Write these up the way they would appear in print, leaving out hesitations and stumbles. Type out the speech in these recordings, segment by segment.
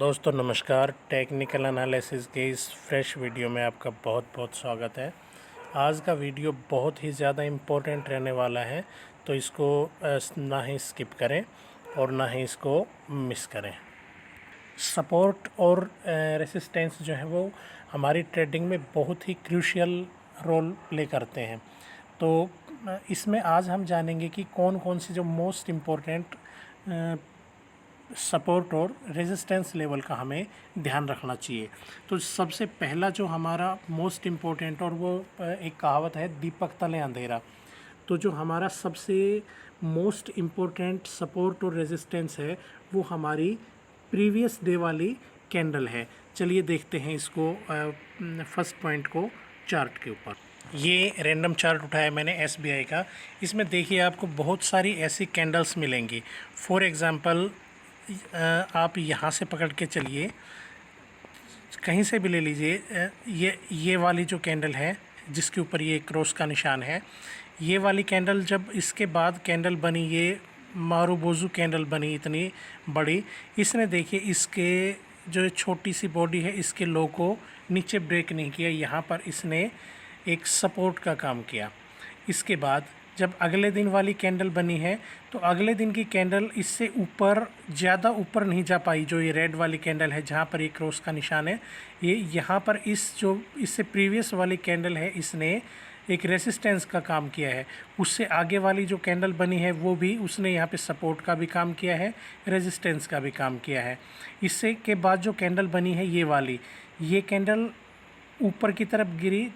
दोस्तों नमस्कार। Technical analysis के इस फ्रेश वीडियो में आपका बहुत बहुत स्वागत है। आज का वीडियो बहुत ही ज़्यादा इम्पोर्टेंट रहने वाला है, तो इसको ना ही स्किप करें और ना ही इसको मिस करें। सपोर्ट और रेसिस्टेंस जो है वो हमारी ट्रेडिंग में बहुत ही क्रूशियल रोल प्ले करते हैं। तो इसमें आज हम जानेंगे कि कौन कौन सी जो मोस्ट इम्पोर्टेंट सपोर्ट और रेजिस्टेंस लेवल का हमें ध्यान रखना चाहिए। तो सबसे पहला जो हमारा मोस्ट इम्पोर्टेंट, और वो एक कहावत है, दीपक तले अंधेरा। तो जो हमारा सबसे मोस्ट इम्पोर्टेंट सपोर्ट और रेजिस्टेंस है वो हमारी प्रीवियस डे वाली कैंडल है। चलिए देखते हैं इसको फर्स्ट पॉइंट को चार्ट के ऊपर। ये रैंडम चार्ट उठाया मैंने SBI का। इसमें देखिए आपको बहुत सारी ऐसी कैंडल्स मिलेंगी। फॉर एग्ज़ाम्पल आप यहाँ से पकड़ के चलिए, कहीं से भी ले लीजिए। ये वाली जो कैंडल है जिसके ऊपर ये क्रॉस का निशान है, ये वाली कैंडल जब इसके बाद कैंडल बनी, ये मारूबोजू कैंडल बनी इतनी बड़ी, इसने देखिए इसके जो छोटी सी बॉडी है इसके लो को नीचे ब्रेक नहीं किया, यहाँ पर इसने एक सपोर्ट का काम किया। इसके बाद जब अगले दिन वाली कैंडल बनी है तो अगले दिन की कैंडल इससे ऊपर, ज़्यादा ऊपर नहीं जा पाई। जो ये रेड वाली कैंडल है जहाँ पर ये क्रॉस का निशान है, ये यहाँ पर इस जो इससे प्रीवियस वाली कैंडल है इसने एक रेसिस्टेंस का काम किया है। उससे आगे वाली जो कैंडल बनी है वो भी उसने यहाँ पे सपोर्ट का भी काम किया है, रेजिस्टेंस का भी काम किया है। इससे के बाद जो कैंडल बनी है ये वाली, ये कैंडल ऊपर की तरफ गई,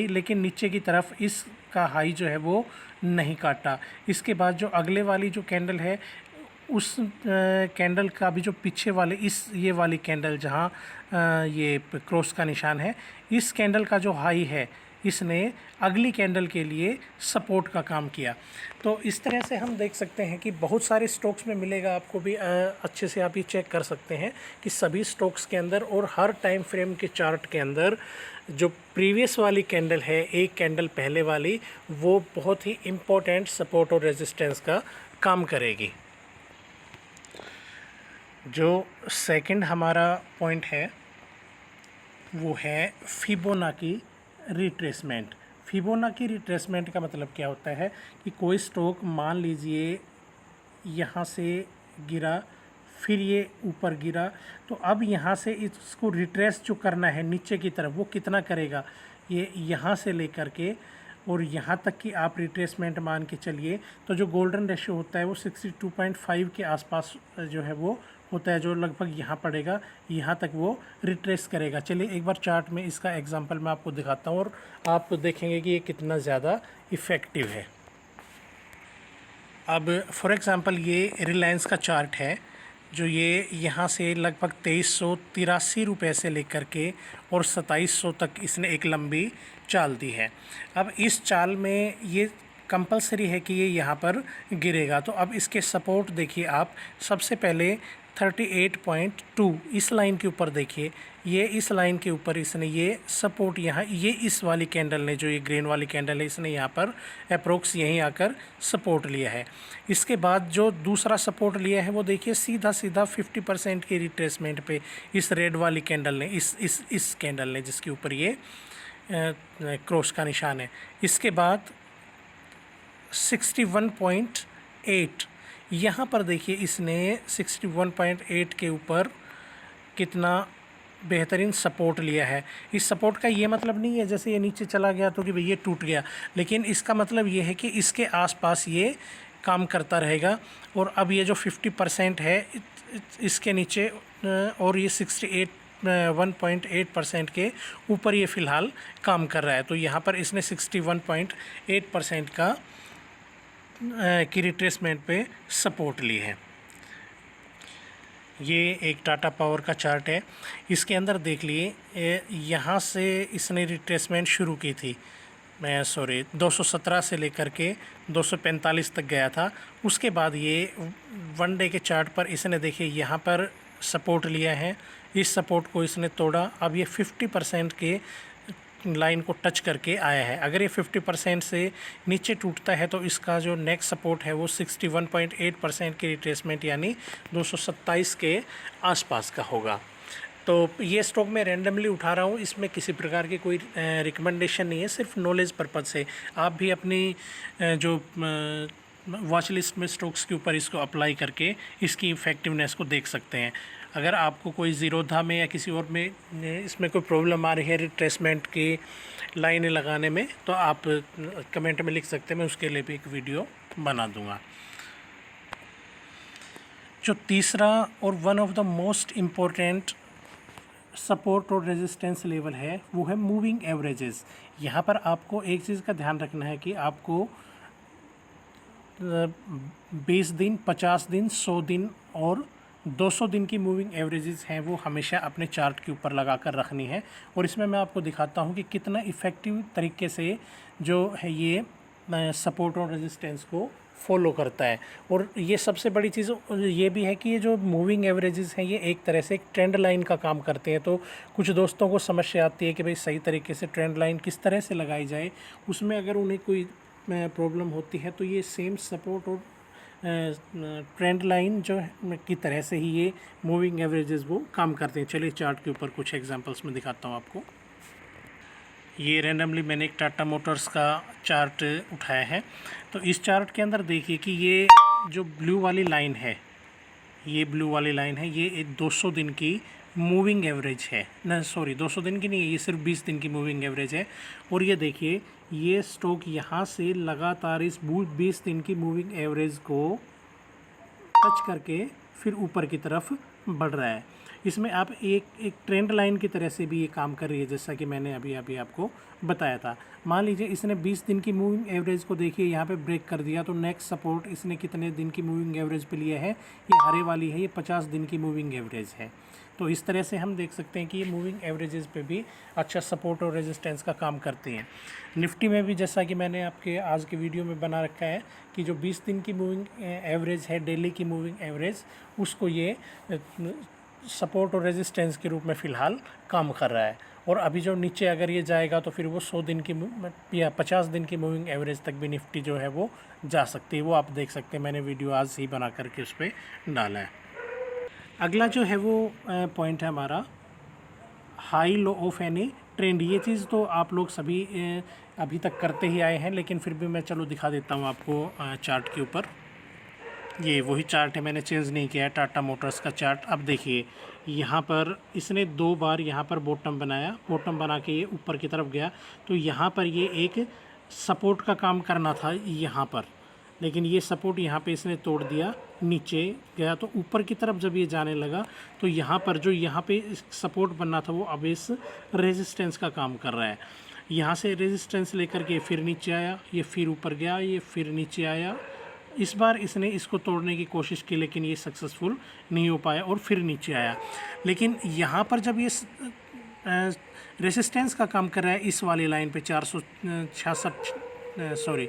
लेकिन नीचे की तरफ इसका हाई जो है वो नहीं काटा। इसके बाद जो अगले वाली जो कैंडल है उस कैंडल का भी जो पीछे वाले ये वाली कैंडल जहाँ ये क्रॉस का निशान है, इस कैंडल का जो हाई है इसने अगली कैंडल के लिए सपोर्ट का काम किया। तो इस तरह से हम देख सकते हैं कि बहुत सारे स्टॉक्स में मिलेगा, आपको भी अच्छे से आप ये चेक कर सकते हैं कि सभी स्टॉक्स के अंदर और हर टाइम फ्रेम के चार्ट के अंदर जो प्रीवियस वाली कैंडल है, एक कैंडल पहले वाली, वो बहुत ही इम्पोर्टेंट सपोर्ट और रेजिस्टेंस का काम करेगी। जो सेकंड हमारा पॉइंट है वो है फिबोनाची रिट्रेसमेंट। फिबोनाची रिट्रेसमेंट का मतलब क्या होता है कि कोई स्टॉक मान लीजिए यहाँ से गिरा, फिर ये ऊपर गिरा, तो अब यहाँ से इसको रिट्रेस जो करना है नीचे की तरफ, वो कितना करेगा, ये यहाँ से लेकर के और यहाँ तक की आप रिट्रेसमेंट मान के चलिए। तो जो गोल्डन रेशियो होता है वो 62.5 के आसपास जो है वो होता है, जो लगभग यहाँ पड़ेगा, यहाँ तक वो रिट्रेस करेगा। चलिए एक बार चार्ट में इसका एग्जांपल मैं आपको दिखाता हूँ और आप देखेंगे कि ये कितना ज़्यादा इफ़ेक्टिव है। अब फॉर एग्ज़ाम्पल ये रिलायंस का चार्ट है, जो ये यहाँ से लगभग 2383 रुपये से लेकर के और 2700 तक इसने एक लंबी चाल दी है। अब इस चाल में ये कंपलसरी है कि ये यहाँ पर गिरेगा। तो अब इसके सपोर्ट देखिए आप, सबसे पहले 38.2 इस लाइन के ऊपर देखिए, ये इस लाइन के ऊपर इसने ये सपोर्ट यहाँ, ये इस वाली कैंडल ने, जो ये ग्रीन वाली कैंडल है, इसने यहाँ पर अप्रोक्स यहीं आकर सपोर्ट लिया है। इसके बाद जो दूसरा सपोर्ट लिया है वो देखिए सीधा 50% की रिट्रेसमेंट पे इस रेड वाली कैंडल ने, इस कैंडल ने जिसके ऊपर ये क्रॉस का निशान है। इसके बाद 61.8 यहाँ पर देखिए इसने 61.8 के ऊपर कितना बेहतरीन सपोर्ट लिया है। इस सपोर्ट का ये मतलब नहीं है जैसे ये नीचे चला गया तो कि भाई ये टूट गया, लेकिन इसका मतलब ये है कि इसके आसपास ये काम करता रहेगा। और अब ये जो 50% है इसके नीचे और ये 1.8% के ऊपर ये फ़िलहाल काम कर रहा है। तो यहाँ पर इसने 61.8% की रिट्रेसमेंट पे सपोर्ट ली है। ये एक टाटा पावर का चार्ट है, इसके अंदर देख लिए यहाँ से इसने रिट्रेसमेंट शुरू की थी, 217 से लेकर के 245 तक गया था। उसके बाद ये वन डे के चार्ट पर इसने देखिए यहाँ पर सपोर्ट लिया है, इस सपोर्ट को इसने तोड़ा। अब ये 50% के लाइन को टच करके आया है। अगर ये 50% से नीचे टूटता है तो इसका जो नेक्स्ट सपोर्ट है वो 61.8% की रिट्रेसमेंट यानी 227 के आसपास का होगा। तो ये स्टॉक मैं रैंडमली उठा रहा हूँ, इसमें किसी प्रकार की कोई रिकमेंडेशन नहीं है, सिर्फ नॉलेज पर्पज़ से। आप भी अपनी जो वॉच लिस्ट में स्टॉक्स के ऊपर इसको अप्लाई करके इसकी इफ़ेक्टिवनेस को देख सकते हैं। अगर आपको कोई ज़ीरोधा में या किसी और में इसमें कोई प्रॉब्लम आ रही है रिट्रेसमेंट की लाइनें लगाने में, तो आप कमेंट में लिख सकते हैं, मैं उसके लिए भी एक वीडियो बना दूँगा। जो तीसरा और one of the most important support और रेजिस्टेंस लेवल है वो है मूविंग एवरेजेस। यहाँ पर आपको एक चीज़ का ध्यान रखना है कि आपको 20 दिन, 50 दिन, 100 दिन और 200 दिन की मूविंग एवरेजेस हैं वो हमेशा अपने चार्ट के ऊपर लगा कर रखनी है। और इसमें मैं आपको दिखाता हूँ कि कितना इफ़ेक्टिव तरीके से जो है ये सपोर्ट और रेजिस्टेंस को फॉलो करता है। और ये सबसे बड़ी चीज़ ये भी है कि ये जो मूविंग एवरेजेस हैं ये एक तरह से एक ट्रेंड लाइन का काम करते हैं। तो कुछ दोस्तों को समस्या आती है कि भाई सही तरीके से ट्रेंड लाइन किस तरह से लगाई जाए, उसमें अगर उन्हें कोई प्रॉब्लम होती है तो ये सेम सपोर्ट और ट्रेंड लाइन जो है की तरह से ही ये मूविंग एवरेजेस वो काम करते हैं। चलिए चार्ट के ऊपर कुछ एग्जांपल्स में दिखाता हूँ आपको। ये रैंडमली मैंने एक टाटा मोटर्स का चार्ट उठाया है। तो इस चार्ट के अंदर देखिए कि ये जो ब्लू वाली लाइन है, ये ब्लू वाली लाइन है, ये एक 200 दिन की मूविंग एवरेज है। ना सॉरी 200 दिन की नहीं है, ये सिर्फ 20 दिन की मूविंग एवरेज है। और ये देखिए ये स्टॉक यहाँ से लगातार इस 20 दिन की मूविंग एवरेज को टच करके फिर ऊपर की तरफ बढ़ रहा है। इसमें आप एक ट्रेंड लाइन की तरह से भी ये काम कर रही है, जैसा कि मैंने अभी आपको बताया था। मान लीजिए इसने 20 दिन की मूविंग एवरेज को देखिए यहाँ पे ब्रेक कर दिया, तो नेक्स्ट सपोर्ट इसने कितने दिन की मूविंग एवरेज पे लिया है, ये हरे वाली है, ये 50 दिन की मूविंग एवरेज है। तो इस तरह से हम देख सकते हैं कि ये मूविंग एवरेजेस पे भी अच्छा सपोर्ट और रेजिस्टेंस का काम करते हैं। निफ्टी में भी जैसा कि मैंने आपके आज के वीडियो में बना रखा है कि जो 20 दिन की मूविंग एवरेज है, डेली की मूविंग एवरेज, उसको ये सपोर्ट और रेजिस्टेंस के रूप में फ़िलहाल काम कर रहा है। और अभी जो नीचे अगर ये जाएगा तो फिर वो 100 दिन की या 50 दिन की मूविंग एवरेज तक भी निफ्टी जो है वो जा सकती है। वो आप देख सकते हैं, मैंने वीडियो आज ही बना करके उस पर डाला है। अगला जो है वो पॉइंट है हमारा high low of any trend. ये चीज़ तो आप लोग सभी अभी तक करते ही आए हैं, लेकिन फिर भी मैं चलो दिखा देता हूँ आपको चार्ट के ऊपर। ये वही चार्ट है, मैंने चेंज नहीं किया है, टाटा मोटर्स का चार्ट। अब देखिए यहाँ पर इसने 2 बार यहाँ पर बॉटम बनाया, बॉटम बना के ये ऊपर की तरफ गया, तो यहाँ पर ये एक सपोर्ट का काम करना था यहाँ पर, लेकिन ये सपोर्ट यहाँ पे इसने तोड़ दिया, नीचे गया। तो ऊपर की तरफ जब ये जाने लगा तो यहाँ पर जो यहाँ पे सपोर्ट बनना था वो अब इस रेजिस्टेंस का काम कर रहा है। यहाँ से रेजिस्टेंस लेकर के फिर नीचे आया, ये फिर ऊपर गया, ये फिर नीचे आया। इस बार इसने इसको तोड़ने की कोशिश की लेकिन ये सक्सेसफुल नहीं हो पाया और फिर नीचे आया। लेकिन यहाँ पर जब ये रेजिस्टेंस का काम कर रहा है इस वाली लाइन पे 466 सॉरी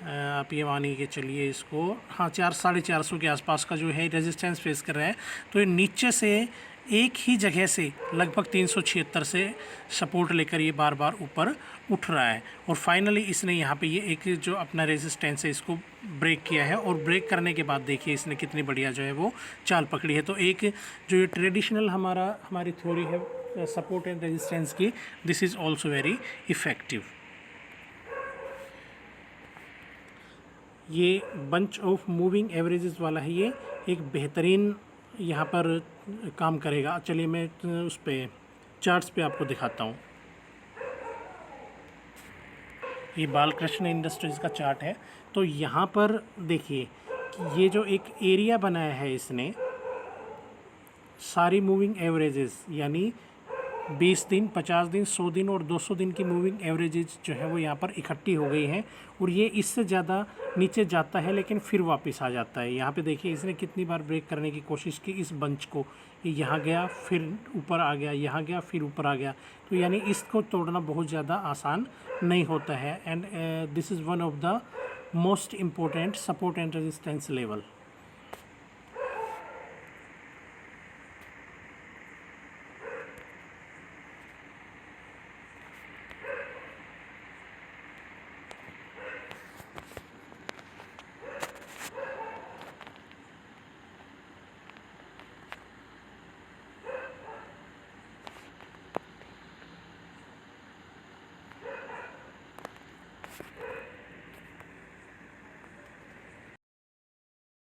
आप ये मानिए कि चलिए इसको हाँ 400-450 के आसपास का जो है रेजिस्टेंस फेस कर रहा है, तो ये नीचे से एक ही जगह से लगभग 376 से सपोर्ट लेकर ये बार बार ऊपर उठ रहा है। और फाइनली इसने यहाँ पे ये एक जो अपना रेजिस्टेंस है इसको ब्रेक किया है, और ब्रेक करने के बाद देखिए इसने कितनी बढ़िया जो है वो चाल पकड़ी है। तो एक जो ये ट्रेडिशनल हमारी थ्योरी है सपोर्ट एंड रेजिस्टेंस की, this is also very effective. ये बंच ऑफ मूविंग एवरेजेस वाला है, ये एक बेहतरीन यहाँ पर काम करेगा। चलिए मैं उस पे चार्ट्स पे आपको दिखाता हूँ। ये बालकृष्ण इंडस्ट्रीज़ का चार्ट है। तो यहाँ पर देखिए कि ये जो एक एरिया बनाया है इसने, सारी मूविंग एवरेजेस यानी 20 दिन, 50 दिन, 100 दिन और 200 दिन की मूविंग एवरेजेज जो है वो यहाँ पर इकट्ठी हो गई हैं, और ये इससे ज़्यादा नीचे जाता है लेकिन फिर वापस आ जाता है। यहाँ पे देखिए इसने कितनी बार ब्रेक करने की कोशिश की इस बंच को, ये यहाँ गया फिर ऊपर आ गया, यहाँ गया फिर ऊपर आ गया। तो यानी इसको तोड़ना बहुत ज़्यादा आसान नहीं होता है। And this is one of the most important support and resistance level.